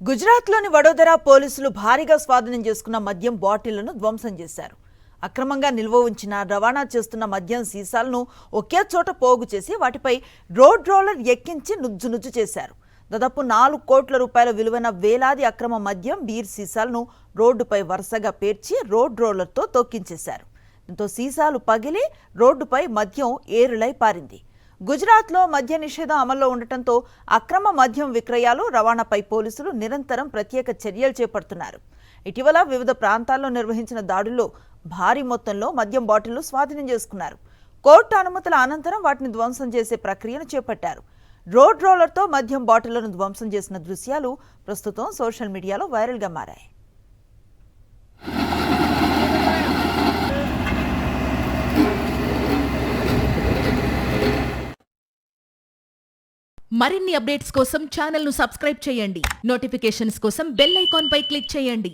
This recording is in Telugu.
గుజరాత్లోని వడోదరా పోలీసులు భారీగా స్వాధీనం చేసుకున్న మద్యం బాటిళ్లను ధ్వంసం చేశారు. అక్రమంగా నిల్వ ఉంచిన రవాణా చేస్తున్న మద్యం సీసాలను ఒకే చోట పోగు చేసి వాటిపై రోడ్ రోలర్ ఎక్కించి నుజ్జు చేశారు. దాదాపు 4 కోట్ల రూపాయల విలువైన వేలాది అక్రమ మద్యం బీర్ సీసాలను రోడ్డుపై వరుసగా పేర్చి రోడ్ రోలర్తో తొక్కించేశారు. దీంతో సీసాలు పగిలి రోడ్డుపై మద్యం ఏరులై పారింది. గుజరాత్లో మద్య నిషేధం అమల్లో ఉండటంతో అక్రమ మద్యం విక్రయాలు రవాణాపై పోలీసులు నిరంతరం ప్రత్యేక చర్యలు చేపడుతున్నారు. ఇటీవల వివిధ ప్రాంతాల్లో నిర్వహించిన దాడుల్లో భారీ మొత్తంలో మద్యం బాటిళ్లు స్వాధీనం చేసుకున్నారు. కోర్టు అనుమతుల అనంతరం వాటిని ధ్వంసం చేసే ప్రక్రియను చేపట్టారు. రోడ్ రోలర్తో మద్యం బాటిళ్లను ధ్వంసం చేసిన దృశ్యాలు ప్రస్తుతం సోషల్ మీడియాలో వైరల్గా మారాయి. మరిన్ని అప్డేట్స్ కోసం ఛానల్ ను సబ్స్క్రైబ్ చేయండి. నోటిఫికేషన్స్ కోసం బెల్ ఐకాన్ పై క్లిక్ చేయండి.